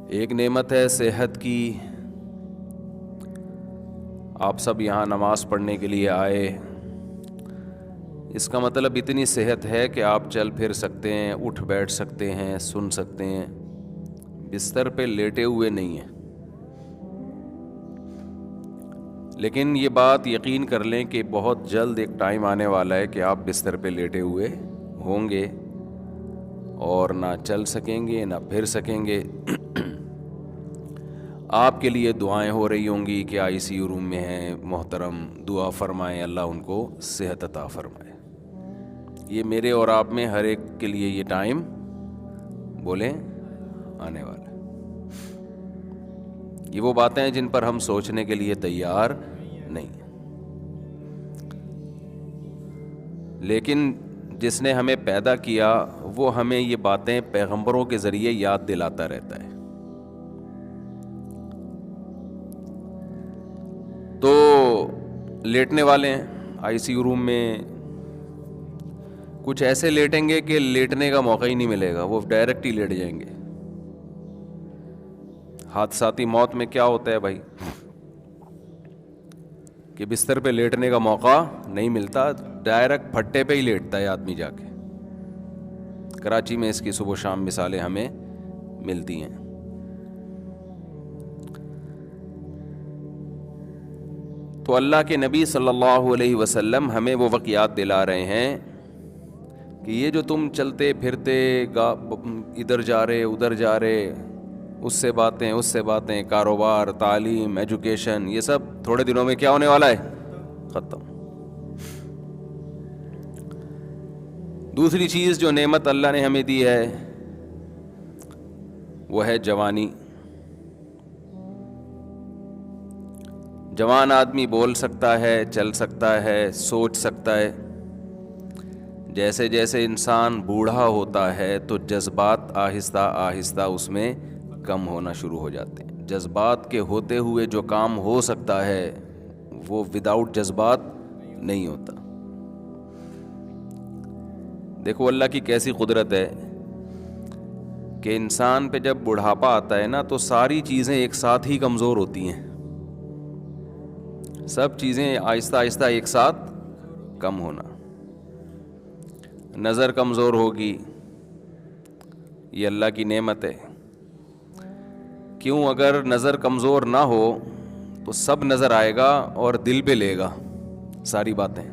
ایک نعمت ہے صحت کی. آپ سب یہاں نماز پڑھنے کے لیے آئے. اس کا مطلب اتنی صحت ہے کہ آپ چل پھر سکتے ہیں, اٹھ بیٹھ سکتے ہیں, سن سکتے ہیں, بستر پہ لیٹے ہوئے نہیں ہیں. لیکن یہ بات یقین کر لیں کہ بہت جلد ایک ٹائم آنے والا ہے کہ آپ بستر پہ لیٹے ہوئے ہوں گے اور نہ چل سکیں گے نہ پھر سکیں گے. آپ کے لیے دعائیں ہو رہی ہوں گی کہ آئی سی یو روم میں ہیں محترم, دعا فرمائیں اللہ ان کو صحت عطا فرمائے. یہ میرے اور آپ میں ہر ایک کے لیے یہ ٹائم بولیں آنے والا ہے. یہ وہ باتیں ہیں جن پر ہم سوچنے کے لیے تیار نہیں ہیں, لیکن جس نے ہمیں پیدا کیا وہ ہمیں یہ باتیں پیغمبروں کے ذریعے یاد دلاتا رہتا ہے. تو لیٹنے والے ہیں آئی سی یو روم میں, کچھ ایسے لیٹیں گے کہ لیٹنے کا موقع ہی نہیں ملے گا, وہ ڈائریکٹ ہی لیٹ جائیں گے. حادثاتی موت میں کیا ہوتا ہے بھائی کہ بستر پہ لیٹنے کا موقع نہیں ملتا, ڈائریکٹ پھٹے پہ ہی لیٹتا ہے آدمی جا کے. کراچی میں اس کی صبح و شام مثالیں ہمیں ملتی ہیں. تو اللہ کے نبی صلی اللہ علیہ وسلم ہمیں وہ وقت یاد دلا رہے ہیں کہ یہ جو تم چلتے پھرتے ادھر جا رہے ادھر جا رہے, اس سے باتیں, کاروبار, تعلیم, ایجوکیشن, یہ سب تھوڑے دنوں میں کیا ہونے والا ہے, ختم. دوسری چیز جو نعمت اللہ نے ہمیں دی ہے وہ ہے جوانی. جوان آدمی بول سکتا ہے, چل سکتا ہے, سوچ سکتا ہے. جیسے جیسے انسان بوڑھا ہوتا ہے تو جذبات آہستہ آہستہ اس میں کم ہونا شروع ہو جاتے ہیں. جذبات کے ہوتے ہوئے جو کام ہو سکتا ہے وہ وداؤٹ جذبات نہیں ہوتا. دیکھو اللہ کی کیسی قدرت ہے کہ انسان پہ جب بڑھاپا آتا ہے نا تو ساری چیزیں ایک ساتھ ہی کمزور ہوتی ہیں. سب چیزیں آہستہ آہستہ ایک ساتھ کم ہونا. نظر کمزور ہوگی, یہ اللہ کی نعمت ہے. کیوں, اگر نظر کمزور نہ ہو تو سب نظر آئے گا اور دل پہ لے گا ساری باتیں.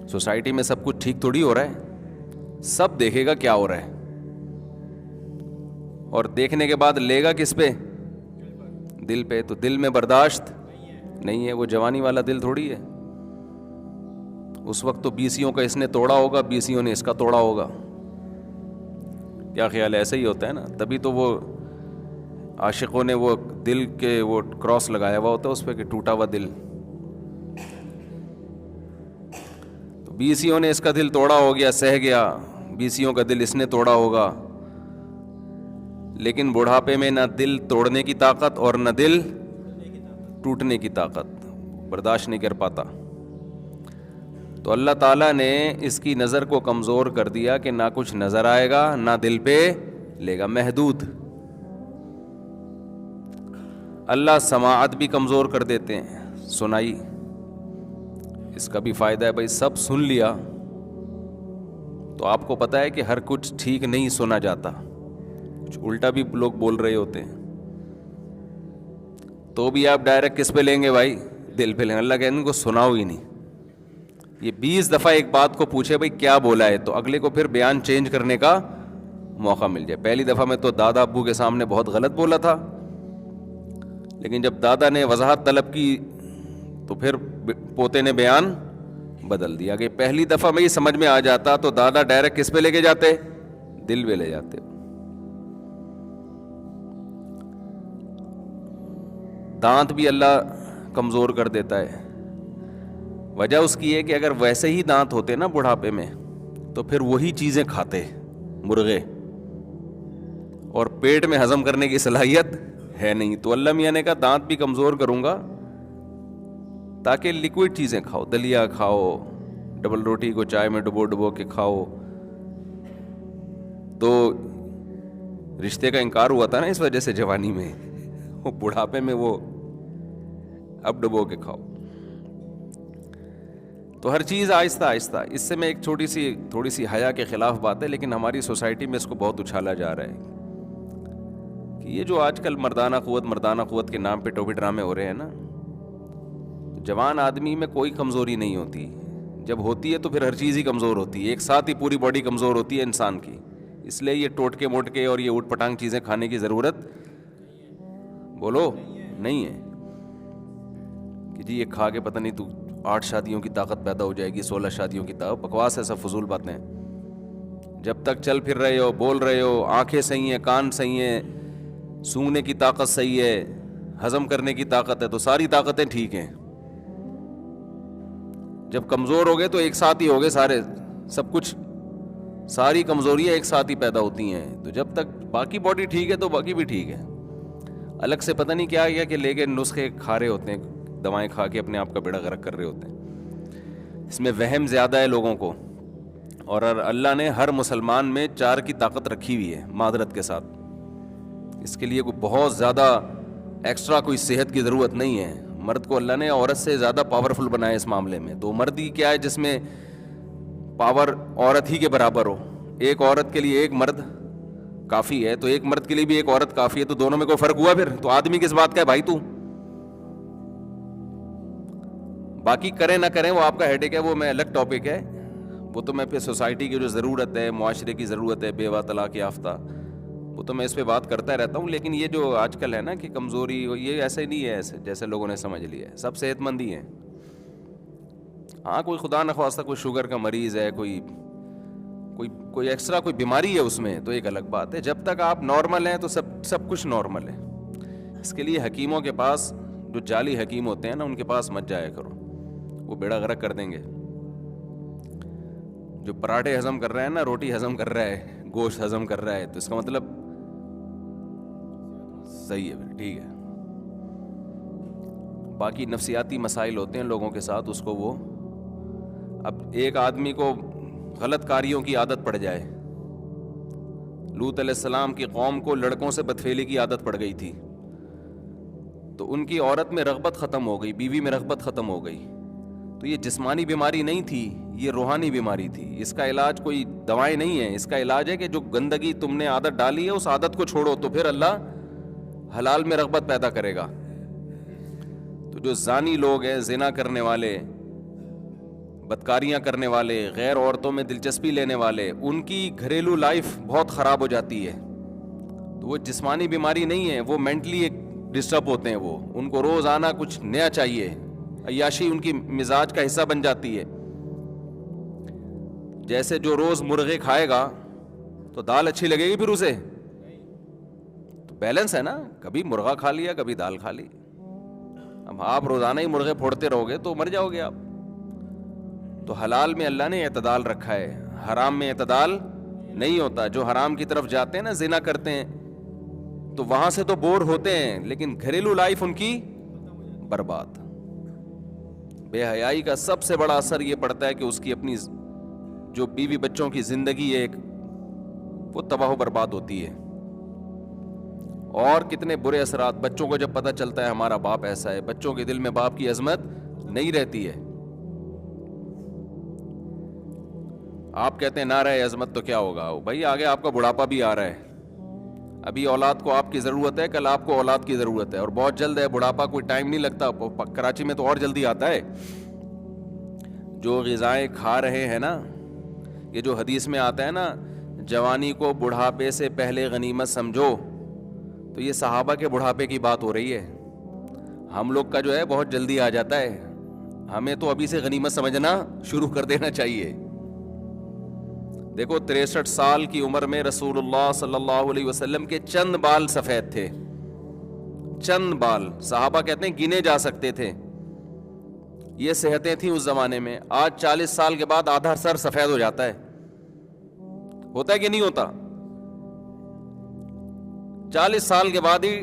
سوسائٹی میں سب کچھ ٹھیک تھوڑی ہو رہا ہے, سب دیکھے گا کیا ہو رہا ہے, اور دیکھنے کے بعد لے گا کس پہ, دل پہ. تو دل میں برداشت نہیں ہے, وہ جوانی والا دل تھوڑی ہے. اس وقت تو بیسیوں کا اس نے توڑا ہوگا, بیسیوں نے اس کا توڑا ہوگا. کیا خیال ہے, ایسا ہی ہوتا ہے نا. تبھی تو وہ عاشقوں نے وہ دل کے وہ کراس لگایا ہوا ہوتا ہے اس پہ کہ ٹوٹا ہوا دل. تو بیسیوں نے اس کا دل توڑا ہو گیا, سہ گیا, بیسیوں کا دل اس نے توڑا ہوگا. لیکن بڑھاپے میں نہ دل توڑنے کی طاقت اور نہ دل ٹوٹنے کی طاقت, برداشت نہیں کر پاتا. تو اللہ تعالیٰ نے اس کی نظر کو کمزور کر دیا کہ نہ کچھ نظر آئے گا نہ دل پہ لے گا, محدود. اللہ سماعت بھی کمزور کر دیتے ہیں, سنائی. اس کا بھی فائدہ ہے بھائی, سب سن لیا تو آپ کو پتا ہے کہ ہر کچھ ٹھیک نہیں سنا جاتا, کچھ الٹا بھی لوگ بول رہے ہوتے ہیں. تو بھی آپ ڈائریکٹ کس پہ لیں گے بھائی, دل پہ لیں گے. اللہ کہ ان کو سناؤ ہی نہیں. یہ 20 دفعہ ایک بات کو پوچھے بھائی کیا بولا ہے, تو اگلے کو پھر بیان چینج کرنے کا موقع مل جائے. پہلی دفعہ میں تو دادا ابو کے سامنے بہت غلط بولا تھا, لیکن جب دادا نے وضاحت طلب کی تو پھر پوتے نے بیان بدل دیا. کہ پہلی دفعہ میں یہ سمجھ میں آ جاتا تو دادا ڈائریکٹ کس پہ لے کے جاتے, دل پہ لے جاتے. دانت بھی اللہ کمزور کر دیتا ہے. وجہ اس کی ہے کہ اگر ویسے ہی دانت ہوتے نا بڑھاپے میں تو پھر وہی چیزیں کھاتے مرغے, اور پیٹ میں ہضم کرنے کی صلاحیت ہے نہیں. تو اللہ میاں نے کہا دانت بھی کمزور کروں گا تاکہ لیکوڈ چیزیں کھاؤ, دلیا کھاؤ, ڈبل روٹی کو چائے میں ڈبو ڈبو کے کھاؤ. تو رشتے کا انکار ہوا تھا نا اس وجہ سے جوانی میں, وہ بڑھاپے میں وہ اب ڈبو کے کھاؤ. تو ہر چیز آہستہ آہستہ. اس سے میں ایک تھوڑی سی حیا کے خلاف بات ہے, لیکن ہماری سوسائٹی میں اس کو بہت اچھالا جا رہا ہے کہ یہ جو آج کل مردانہ قوت کے نام پہ ٹوپی ڈرامے ہو رہے ہیں نا, جوان آدمی میں کوئی کمزوری نہیں ہوتی, جب ہوتی ہے تو پھر ہر چیز ہی کمزور ہوتی ہے, ایک ساتھ ہی پوری باڈی کمزور ہوتی ہے انسان کی. اس لیے یہ ٹوٹکے موٹکے اور یہ اوٹ پٹانگ چیزیں کھانے کی ضرورت بولو نہیں ہے کہ جی یہ کھا کے پتہ نہیں تو 8 شادیوں کی طاقت پیدا ہو جائے گی, 16 شادیوں کی طاقت. بکواس ہے, سب فضول باتیں. جب تک چل پھر رہے ہو, بول رہے ہو, آنکھیں صحیح ہیں, کان صحیح ہیں, سونگنے کی طاقت صحیح ہے, ہضم کرنے کی طاقت ہے, تو ساری طاقتیں ٹھیک ہیں. جب کمزور ہو گئے تو ایک ساتھ ہی ہو گئے سارے, سب کچھ ساری کمزوریاں ایک ساتھ ہی پیدا ہوتی ہیں. تو جب تک باقی باڈی ٹھیک ہے تو باقی بھی ٹھیک ہے. الگ سے پتہ نہیں کیا کہ لے کے نسخے کھا رہے ہوتے ہیں, دوائیں کھا کے اپنے آپ کا بیڑا غرق کر رہے ہوتے ہیں. اس میں وہم زیادہ ہے لوگوں کو, اور اللہ نے ہر مسلمان میں 4 کی طاقت رکھی ہوئی ہے معذرت کے ساتھ. اس کے لیے کوئی بہت زیادہ ایکسٹرا کوئی صحت کی ضرورت نہیں ہے. مرد کو اللہ نے عورت سے زیادہ پاورفل بنایا اس معاملے میں. تو مرد ہی کیا ہے جس میں پاور عورت ہی کے برابر ہو. ایک عورت کے لیے ایک مرد کافی ہے, تو ایک مرد کے لیے بھی ایک عورت کافی ہے. تو دونوں میں کوئی فرق ہوا پھر؟ تو آدمی کس بات کا ہے بھائی تو؟ باقی کریں نہ کریں وہ آپ کا ہیڈیک ہے, وہ میں الگ ٹاپک ہے. وہ تو میں پھر سوسائٹی کی جو ضرورت ہے, معاشرے کی ضرورت ہے, بیوہ طلاق یافتہ, وہ تو میں اس پہ بات کرتا رہتا ہوں. لیکن یہ جو آج کل ہے نا کہ کمزوری, یہ ایسے نہیں ہے ایسے جیسے لوگوں نے سمجھ لیا ہے. سب صحت مند ہی ہیں. ہاں کوئی خدا نخواستہ کوئی شوگر کا مریض ہے, کوئی ایکسٹرا کوئی بیماری ہے اس میں, تو ایک الگ بات ہے. جب تک آپ نارمل ہیں تو سب کچھ نارمل ہے. اس کے لیے حکیموں کے پاس, جو جعلی حکیم ہوتے ہیں نا, ان کے پاس مت جایا کرو, وہ بیڑا غرق کر دیں گے. جو پراٹھے ہضم کر رہا ہے نا, روٹی ہضم کر رہا ہے, گوشت ہضم کر رہا ہے, تو اس کا مطلب صحیح ہے, پھر ٹھیک ہے. باقی نفسیاتی مسائل ہوتے ہیں لوگوں کے ساتھ, اس کو وہ, اب ایک آدمی کو غلط کاریوں کی عادت پڑ جائے. لوط علیہ السلام کی قوم کو لڑکوں سے بدفعلی کی عادت پڑ گئی تھی, تو ان کی عورت میں رغبت ختم ہو گئی, بیوی میں رغبت ختم ہو گئی. تو یہ جسمانی بیماری نہیں تھی, یہ روحانی بیماری تھی. اس کا علاج کوئی دوائیں نہیں ہے, اس کا علاج ہے کہ جو گندگی تم نے عادت ڈالی ہے اس عادت کو چھوڑو, تو پھر اللہ حلال میں رغبت پیدا کرے گا. تو جو زانی لوگ ہیں, زنا کرنے والے, بدکاریاں کرنے والے, غیر عورتوں میں دلچسپی لینے والے, ان کی گھریلو لائف بہت خراب ہو جاتی ہے. تو وہ جسمانی بیماری نہیں ہے, وہ مینٹلی ایک ڈسٹرب ہوتے ہیں. وہ ان کو روزانہ کچھ نیا چاہیے, عیاشی ان کی مزاج کا حصہ بن جاتی ہے. جیسے جو روز مرغے کھائے گا تو دال اچھی لگے گی پھر اسے؟ تو بیلنس ہے نا, کبھی مرغا کھا لیا کبھی دال کھا لی. اب آپ روزانہ ہی مرغے پھوڑتے رہو گے تو مر جاؤ گے آپ. تو حلال میں اللہ نے اعتدال رکھا ہے, حرام میں اعتدال نہیں ہوتا. جو حرام کی طرف جاتے ہیں نا, زنا کرتے ہیں, تو وہاں سے تو بور ہوتے ہیں, لیکن گھریلو لائف ان کی برباد. بے حیائی کا سب سے بڑا اثر یہ پڑتا ہے کہ اس کی اپنی جو بیوی بچوں کی زندگی ہے وہ تباہ و برباد ہوتی ہے. اور کتنے برے اثرات بچوں کو جب پتہ چلتا ہے ہمارا باپ ایسا ہے, بچوں کے دل میں باپ کی عظمت نہیں رہتی ہے. آپ کہتے ہیں نہ رہے عظمت تو کیا ہوگا بھائی, آگے آپ کا بڑھاپا بھی آ رہا ہے. ابھی اولاد کو آپ کی ضرورت ہے, کل آپ کو اولاد کی ضرورت ہے, اور بہت جلد ہے. بڑھاپا کوئی ٹائم نہیں لگتا, کراچی میں تو اور جلدی آتا ہے. جو غذائیں کھا رہے ہیں نا, یہ جو حدیث میں آتا ہے نا, جوانی کو بڑھاپے سے پہلے غنیمت سمجھو, تو یہ صحابہ کے بڑھاپے کی بات ہو رہی ہے. ہم لوگ کا جو ہے بہت جلدی آ جاتا ہے, ہمیں تو ابھی سے غنیمت سمجھنا شروع کر دینا چاہیے. دیکھو 63 سال کی عمر میں رسول اللہ صلی اللہ علیہ وسلم کے چند بال سفید تھے, چند بال. صحابہ کہتے ہیں گنے جا سکتے تھے. یہ صحتیں تھیں اس زمانے میں. آج 40 سال کے بعد آدھا سر سفید ہو جاتا ہے. ہوتا ہے کہ نہیں ہوتا؟ 40 سال کے بعد ہی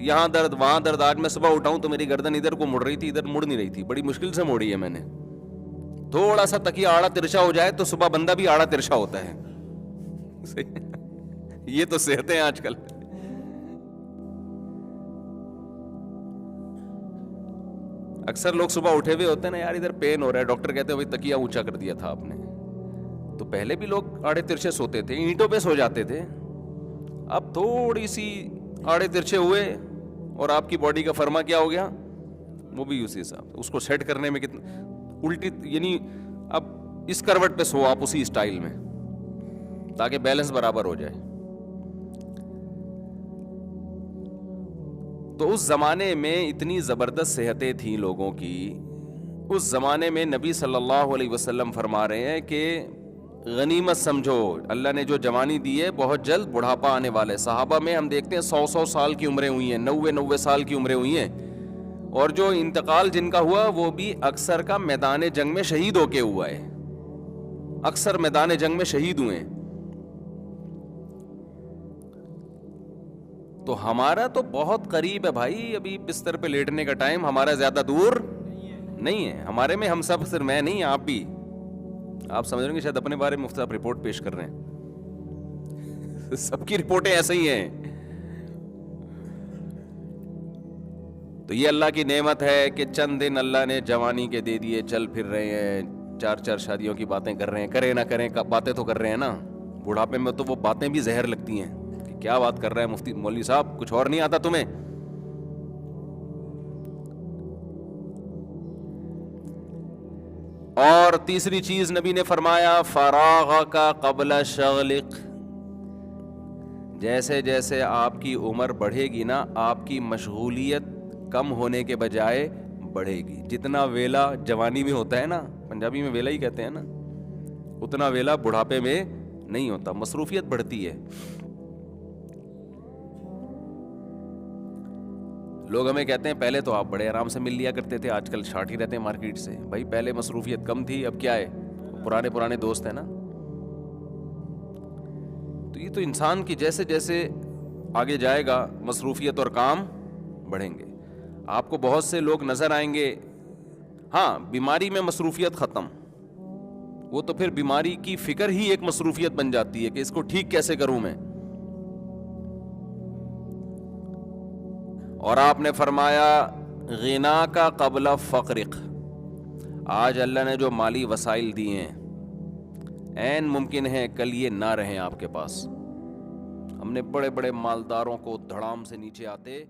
یہاں درد وہاں درد. آج میں صبح اٹھاؤں تو میری گردن ادھر کو مڑ رہی تھی, ادھر مڑ نہیں رہی تھی, بڑی مشکل سے موڑی ہے میں نے. تھوڑا سا تکیہ آڑا ترچھا ہو جائے تو صبح بندہ بھی آڑا ترچھا ہوتا ہے. یہ تو صحتیں آج کل. اکثر لوگ صبح اٹھے ہوئے ہوتے ہیں نا, یار ادھر پین ہو رہا ہے, ڈاکٹر کہتے ہیں بھائی تکیہ اونچا کر دیا تھا آپ نے. تو پہلے بھی لوگ آڑے ترچھے سوتے تھے, اینٹوں پہ سو جاتے تھے. اب تھوڑی سی آڑے ترچھے ہوئے اور آپ کی باڈی کا فرما کیا ہو گیا, وہ بھی اسی حساب. اس کو سیٹ کرنے میں کتنا الٹی, یعنی اب اس کروٹ پہ سو آپ اسی اسٹائل میں, تاکہ بیلنس برابر ہو جائے. تو اس زمانے میں اتنی زبردست صحتیں تھیں لوگوں کی. اس زمانے میں نبی صلی اللہ علیہ وسلم فرما رہے ہیں کہ غنیمت سمجھو, اللہ نے جو جوانی دی ہے, بہت جلد بڑھاپا آنے والا ہے. صحابہ میں ہم دیکھتے ہیں 100 سال کی عمریں ہوئی ہیں, 90 سال کی عمریں ہوئی ہیں, اور جو انتقال جن کا ہوا وہ بھی اکثر کا میدان جنگ میں شہید ہو کے ہوا ہے. اکثر میدان جنگ میں شہید ہوئے ہیں. تو ہمارا تو بہت قریب ہے بھائی, ابھی بستر پہ لیٹنے کا ٹائم ہمارا زیادہ دور نہیں ہے. ہمارے میں ہم سب, صرف میں نہیں آپ بھی, آپ سمجھ رہے ہیں کہ شاید اپنے بارے میں مفتی صاحب رپورٹ پیش کر رہے ہیں. سب کی رپورٹیں ایسے ہی ہیں. تو یہ اللہ کی نعمت ہے کہ چند دن اللہ نے جوانی کے دے دیے, چل پھر رہے ہیں, 4 شادیوں کی باتیں کر رہے ہیں. کریں نہ کریں باتیں تو کر رہے ہیں نا. بڑھاپے میں تو وہ باتیں بھی زہر لگتی ہیں کہ کیا بات کر رہا ہے مفتی مولوی صاحب, کچھ اور نہیں آتا تمہیں. اور تیسری چیز نبی نے فرمایا, فراغ کا قبل شغلق. جیسے جیسے آپ کی عمر بڑھے گی نا, آپ کی مشغولیت کم ہونے کے بجائے بڑھے گی. جتنا ویلا جوانی میں ہوتا ہے نا, پنجابی میں ویلا ہی کہتے ہیں نا, اتنا ویلا بڑھاپے میں نہیں ہوتا. مصروفیت بڑھتی ہے. لوگ ہمیں کہتے ہیں پہلے تو آپ بڑے آرام سے مل لیا کرتے تھے, آج کل شارٹ ہی رہتے ہیں مارکیٹ سے. بھائی پہلے مصروفیت کم تھی, اب کیا ہے, پرانے دوست ہیں نا. تو یہ تو انسان کی جیسے جیسے آگے جائے گا مصروفیت اور کام بڑھیں گے. آپ کو بہت سے لوگ نظر آئیں گے, ہاں بیماری میں مصروفیت ختم, وہ تو پھر بیماری کی فکر ہی ایک مصروفیت بن جاتی ہے کہ اس کو ٹھیک کیسے کروں میں. اور آپ نے فرمایا غنا کا قبل فقرق. آج اللہ نے جو مالی وسائل دیے ہیں, عین ممکن ہے کل یہ نہ رہیں آپ کے پاس. ہم نے بڑے بڑے مالداروں کو دھڑام سے نیچے آتے